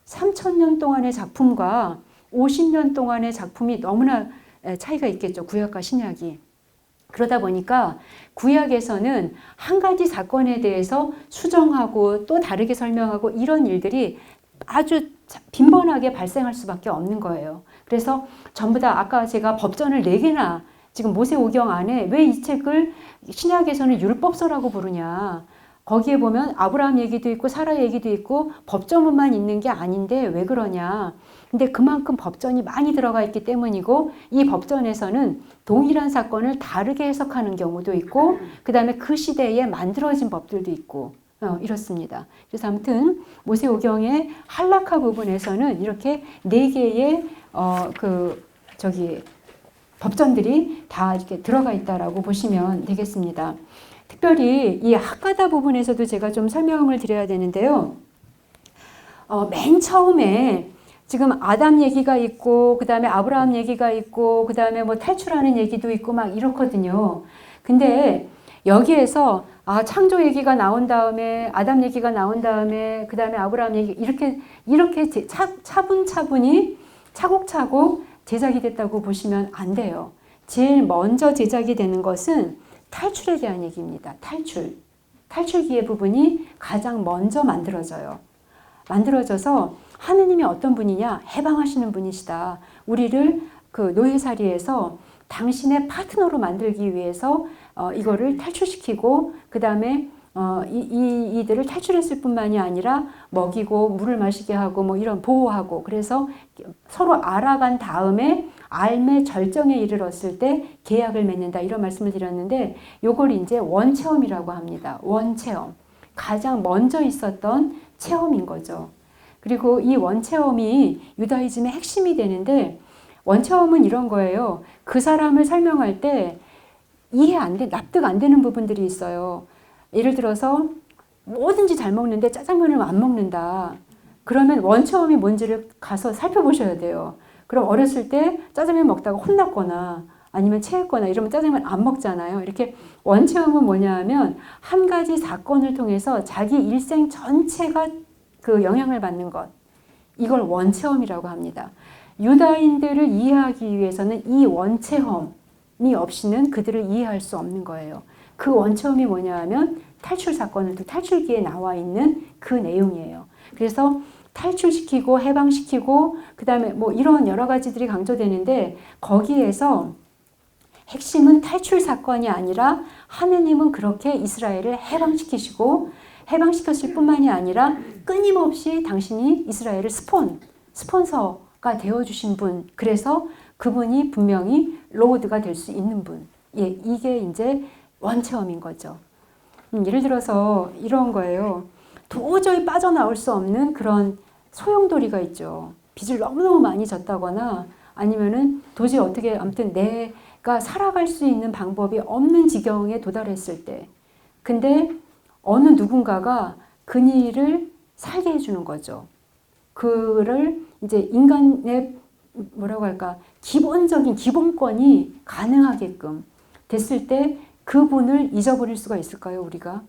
3000년 동안의 작품과 50년 동안의 작품이 너무나 차이가 있겠죠. 구약과 신약이. 그러다 보니까 구약에서는 한 가지 사건에 대해서 수정하고 또 다르게 설명하고 이런 일들이 아주 빈번하게 발생할 수밖에 없는 거예요. 그래서 전부 다 아까 제가 법전을 4개나 지금 모세오경 안에 왜 이 책을 신약에서는 율법서라고 부르냐. 거기에 보면 아브라함 얘기도 있고 사라 얘기도 있고 법전문만 있는 게 아닌데 왜 그러냐. 근데 그만큼 법전이 많이 들어가 있기 때문이고 이 법전에서는 동일한 사건을 다르게 해석하는 경우도 있고 그 다음에 그 시대에 만들어진 법들도 있고 이렇습니다. 그래서 아무튼 모세오경의 한락하 부분에서는 이렇게 4개의 법전들이 다 이렇게 들어가 있다라고 보시면 되겠습니다. 특별히 이 학가다 부분에서도 제가 좀 설명을 드려야 되는데요. 맨 처음에 지금 아담 얘기가 있고 그 다음에 아브라함 얘기가 있고 그 다음에 뭐 탈출하는 얘기도 있고 막 이렇거든요. 근데 여기에서 창조 얘기가 나온 다음에 아담 얘기가 나온 다음에 그 다음에 아브라함 얘기 이렇게 차분차분히 차곡차곡 제작이 됐다고 보시면 안 돼요. 제일 먼저 제작이 되는 것은 탈출에 대한 얘기입니다. 탈출기의 부분이 가장 먼저 만들어져서 하느님이 어떤 분이냐? 해방하시는 분이시다. 우리를 그 노예살이에서 당신의 파트너로 만들기 위해서 이거를 탈출시키고 그 다음에 이들을 탈출했을 뿐만이 아니라 먹이고 물을 마시게 하고 뭐 이런 보호하고 그래서 서로 알아간 다음에 삶의 절정에 이르렀을 때 계약을 맺는다 이런 말씀을 드렸는데 요걸 이제 원체험이라고 합니다. 원체험. 가장 먼저 있었던 체험인 거죠. 그리고 이 원체험이 유다이즘의 핵심이 되는데 원체험은 이런 거예요. 그 사람을 설명할 때 납득 안 되는 부분들이 있어요. 예를 들어서 뭐든지 잘 먹는데 짜장면을 안 먹는다. 그러면 원체험이 뭔지를 가서 살펴보셔야 돼요. 그럼 어렸을 때 짜장면 먹다가 혼났거나 아니면 체했거나 이러면 짜장면 안 먹잖아요. 이렇게 원체험은 뭐냐 하면 한 가지 사건을 통해서 자기 일생 전체가 그 영향을 받는 것. 이걸 원체험이라고 합니다. 유다인들을 이해하기 위해서는 이 원체험이 없이는 그들을 이해할 수 없는 거예요. 그 원체험이 뭐냐 하면 탈출 사건을 탈출기에 나와 있는 그 내용이에요. 그래서 탈출시키고 해방시키고 그 다음에 뭐 이런 여러 가지들이 강조되는데 거기에서 핵심은 탈출 사건이 아니라 하느님은 그렇게 이스라엘을 해방시켰을 뿐만이 아니라 끊임없이 당신이 이스라엘을 스폰서가 되어주신 분. 그래서 그분이 분명히 로드가 될 수 있는 분. 이게 이제 원체험인 거죠. 예를 들어서 이런 거예요. 도저히 빠져나올 수 없는 그런 소용돌이가 있죠. 빚을 너무너무 많이 졌다거나 아니면은 도저히 어떻게 아무튼 내가 살아갈 수 있는 방법이 없는 지경에 도달했을 때 근데 어느 누군가가 그니를 살게 해주는 거죠. 그를 이제 인간의 뭐라고 할까 기본적인 기본권이 가능하게끔 됐을 때 그분을 잊어버릴 수가 있을까요, 우리가?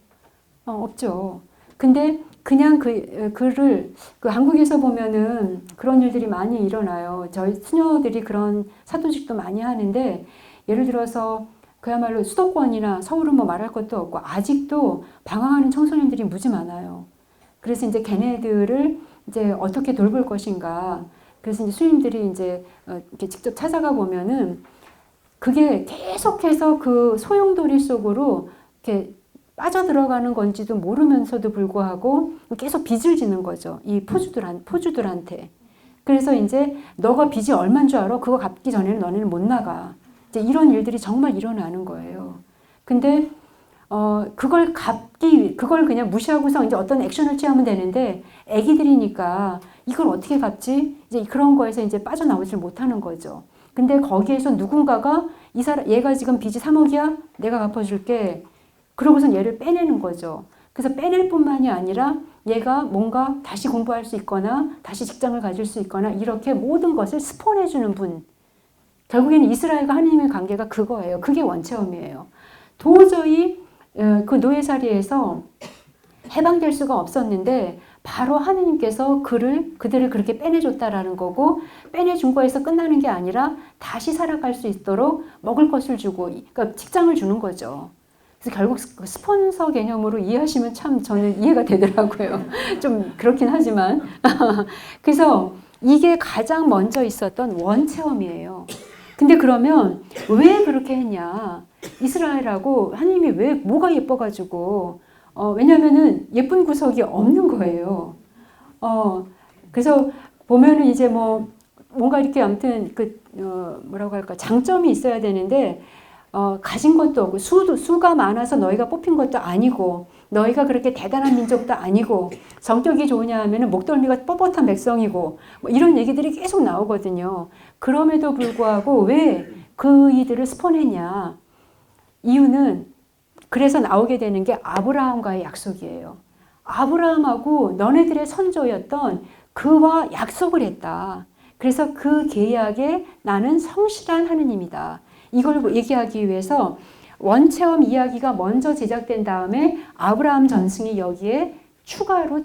없죠. 근데 그냥 그를 한국에서 보면은 그런 일들이 많이 일어나요. 저희 수녀들이 그런 사도직도 많이 하는데 예를 들어서 그야말로 수도권이나 서울은 뭐 말할 것도 없고 아직도 방황하는 청소년들이 무지 많아요. 그래서 이제 걔네들을 이제 어떻게 돌볼 것인가. 그래서 이제 수님들이 이제 이렇게 직접 찾아가 보면은 그게 계속해서 그 소용돌이 속으로 이렇게 빠져들어가는 건지도 모르면서도 불구하고 계속 빚을 지는 거죠. 이 포주들한테. 그래서 이제 너가 빚이 얼마인 줄 알아? 그거 갚기 전에는 너네는 못 나가. 이제 이런 일들이 정말 일어나는 거예요. 근데 그걸 그냥 무시하고서 이제 어떤 액션을 취하면 되는데 애기들이니까 이걸 어떻게 갚지? 이제 그런 거에서 이제 빠져나오질 못하는 거죠. 근데 거기에서 누군가가 이 사람, 얘가 지금 빚이 3억이야? 내가 갚아줄게. 그러고선 얘를 빼내는 거죠. 그래서 빼낼 뿐만이 아니라 얘가 뭔가 다시 공부할 수 있거나 다시 직장을 가질 수 있거나 이렇게 모든 것을 스폰해주는 분. 결국에는 이스라엘과 하나님의 관계가 그거예요. 그게 원체험이에요. 도저히 그 노예살이에서 해방될 수가 없었는데 바로 하느님께서 그들을 그렇게 빼내줬다라는 거고, 빼내준 거에서 끝나는 게 아니라 다시 살아갈 수 있도록 먹을 것을 주고, 그러니까 직장을 주는 거죠. 그래서 결국 스폰서 개념으로 이해하시면 참 저는 이해가 되더라고요. 좀 그렇긴 하지만. 그래서 이게 가장 먼저 있었던 원체험이에요. 근데 그러면 왜 그렇게 했냐? 이스라엘하고 하나님이 왜 뭐가 예뻐가지고, 왜냐면은 예쁜 구석이 없는 거예요. 그래서 보면은 이제 뭔가 이렇게 아무튼 뭐라고 할까, 장점이 있어야 되는데, 가진 것도 없고, 수가 많아서 너희가 뽑힌 것도 아니고, 너희가 그렇게 대단한 민족도 아니고, 성격이 좋으냐 하면은 목덜미가 뻣뻣한 백성이고, 뭐 이런 얘기들이 계속 나오거든요. 그럼에도 불구하고 왜 그 이들을 스폰했냐? 이유는 그래서 나오게 되는 게 아브라함과의 약속이에요. 아브라함하고 너네들의 선조였던 그와 약속을 했다. 그래서 그 계약에 나는 성실한 하느님이다. 이걸 얘기하기 위해서 원체험 이야기가 먼저 제작된 다음에 아브라함 전승이 여기에 추가로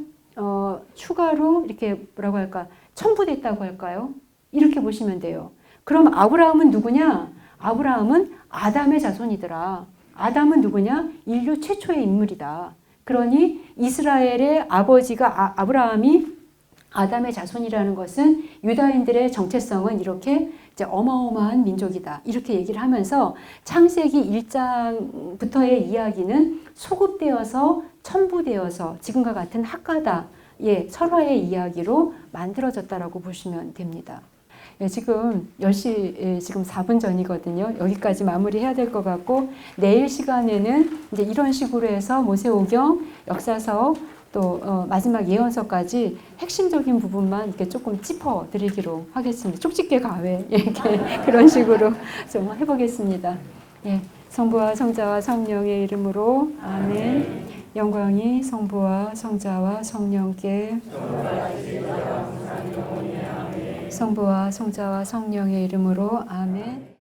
이렇게 뭐라고 할까, 첨부됐다고 할까요? 이렇게 보시면 돼요. 그럼 아브라함은 누구냐? 아브라함은 아담의 자손이더라. 아담은 누구냐? 인류 최초의 인물이다. 그러니 이스라엘의 아버지가 아브라함이 아담의 자손이라는 것은 유다인들의 정체성은 이렇게 이제 어마어마한 민족이다. 이렇게 얘기를 하면서 창세기 1장부터의 이야기는 소급되어서 첨부되어서 지금과 같은 학가다의 설화의 이야기로 만들어졌다라고 보시면 됩니다. 지금 10시 지금 4분 전이거든요. 여기까지 마무리해야 될 것 같고, 내일 시간에는 이제 이런 식으로 해서 모세오경, 역사서, 또 마지막 예언서까지 핵심적인 부분만 이렇게 조금 짚어드리기로 하겠습니다. 쪽집게 가회 이렇게 그런 식으로 좀 해보겠습니다. 예, 성부와 성자와 성령의 이름으로 아멘. 영광이 성부와 성자와 성령께, 성부와 성자와 성령의 이름으로 아멘.